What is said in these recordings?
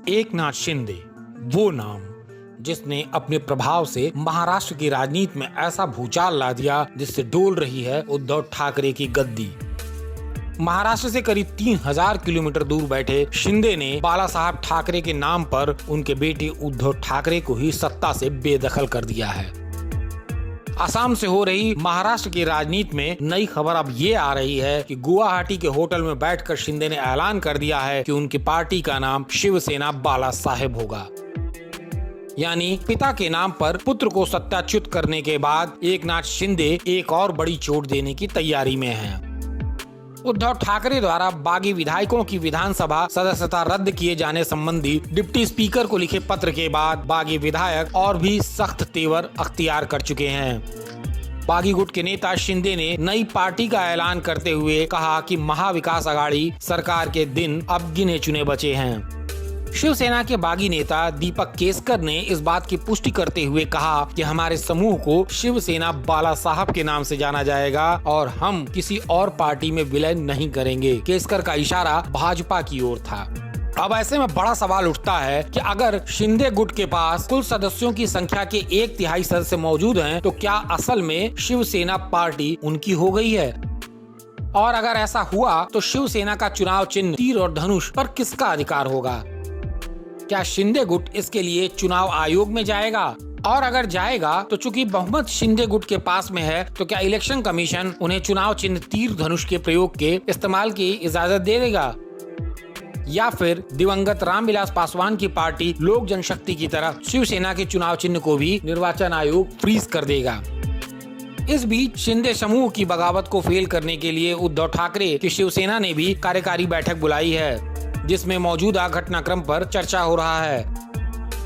एकनाथ शिंदे, वो नाम जिसने अपने प्रभाव से महाराष्ट्र की राजनीति में ऐसा भूचाल ला दिया जिससे डोल रही है उद्धव ठाकरे की गद्दी। महाराष्ट्र से करीब 3000 किलोमीटर दूर बैठे शिंदे ने बाला साहब ठाकरे के नाम पर उनके बेटे उद्धव ठाकरे को ही सत्ता से बेदखल कर दिया है। असम से हो रही महाराष्ट्र की राजनीति में नई खबर अब ये आ रही है कि गुवाहाटी के होटल में बैठकर शिंदे ने ऐलान कर दिया है कि उनकी पार्टी का नाम शिवसेना बाला साहेब होगा। यानी पिता के नाम पर पुत्र को सत्याच्युत करने के बाद एकनाथ शिंदे एक और बड़ी चोट देने की तैयारी में हैं। उद्धव ठाकरे द्वारा बागी विधायकों की विधानसभा सदस्यता रद्द किए जाने संबंधी डिप्टी स्पीकर को लिखे पत्र के बाद बागी विधायक और भी सख्त तेवर अख्तियार कर चुके हैं। बागी गुट के नेता शिंदे ने नई पार्टी का ऐलान करते हुए कहा कि महाविकास आघाड़ी सरकार के दिन अब गिने चुने बचे हैं। शिवसेना के बागी नेता दीपक केसकर ने इस बात की पुष्टि करते हुए कहा कि हमारे समूह को शिवसेना बाला साहब के नाम से जाना जाएगा और हम किसी और पार्टी में विलय नहीं करेंगे। केसकर का इशारा भाजपा की ओर था। अब ऐसे में बड़ा सवाल उठता है कि अगर शिंदे गुट के पास कुल सदस्यों की संख्या के 1/3 सदस्य मौजूद हैं, तो क्या असल में शिवसेना पार्टी उनकी हो गई है? और अगर ऐसा हुआ तो शिवसेना का चुनाव चिन्ह तीर और धनुष पर किसका अधिकार होगा? क्या शिंदे गुट इसके लिए चुनाव आयोग में जाएगा? और अगर जाएगा तो चूंकि बहुमत शिंदे गुट के पास में है, तो क्या इलेक्शन कमीशन उन्हें चुनाव चिन्ह तीर धनुष के प्रयोग के इस्तेमाल की इजाजत दे देगा? या फिर दिवंगत रामविलास पासवान की पार्टी लोक जनशक्ति की तरह शिवसेना के चुनाव चिन्ह को भी निर्वाचन आयोग फ्रीज कर देगा? इस बीच शिंदे समूह की बगावत को फेल करने के लिए उद्धव ठाकरे की शिवसेना ने भी कार्यकारी बैठक बुलाई है, जिसमें मौजूदा घटनाक्रम पर चर्चा हो रहा है।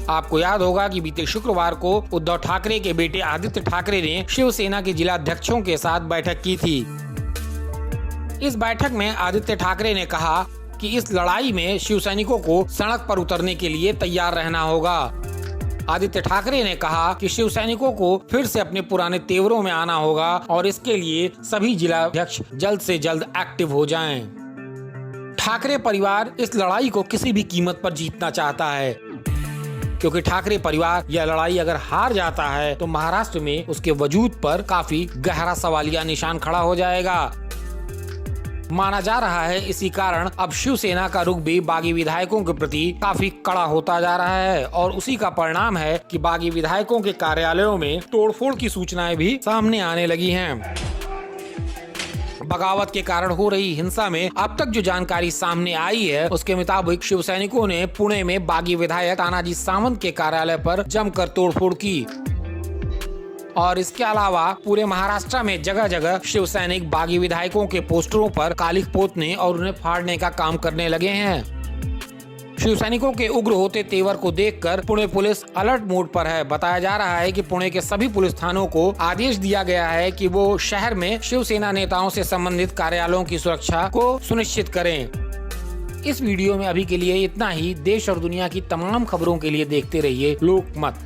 आपको याद होगा कि बीते शुक्रवार को उद्धव ठाकरे के बेटे आदित्य ठाकरे ने शिवसेना के जिला अध्यक्षों के साथ बैठक की थी। इस बैठक में आदित्य ठाकरे ने कहा कि इस लड़ाई में शिवसैनिकों को सड़क पर उतरने के लिए तैयार रहना होगा। आदित्य ठाकरे ने कहा कि शिवसैनिकों को फिर से अपने पुराने तेवरों में आना होगा और इसके लिए सभी जिला अध्यक्ष जल्द से जल्द एक्टिव हो जाएं। ठाकरे परिवार इस लड़ाई को किसी भी कीमत पर जीतना चाहता है, क्योंकि ठाकरे परिवार यह लड़ाई अगर हार जाता है तो महाराष्ट्र में उसके वजूद पर काफी गहरा सवालिया निशान खड़ा हो जाएगा। माना जा रहा है इसी कारण अब शिवसेना का रुख भी बागी विधायकों के प्रति काफी कड़ा होता जा रहा है और उसी का परिणाम है कि बागी विधायकों के कार्यालयों में तोड़फोड़ की सूचनाएं भी सामने आने लगी हैं। बगावत के कारण हो रही हिंसा में अब तक जो जानकारी सामने आई है, उसके मुताबिक शिवसैनिकों ने पुणे में बागी विधायक तानाजी सावंत के कार्यालय पर जमकर तोड़फोड़ की और इसके अलावा पूरे महाराष्ट्र में जगह जगह शिवसैनिक बागी विधायकों के पोस्टरों पर कालिख पोतने और उन्हें फाड़ने का काम करने लगे हैं। शिवसैनिकों के उग्र होते तेवर को देखकर पुणे पुलिस अलर्ट मोड पर है। बताया जा रहा है कि पुणे के सभी पुलिस थानों को आदेश दिया गया है कि वो शहर में शिवसेना नेताओं से संबंधित कार्यालयों की सुरक्षा को सुनिश्चित करें। इस वीडियो में अभी के लिए इतना ही। देश और दुनिया की तमाम खबरों के लिए देखते रहिए लोकमत।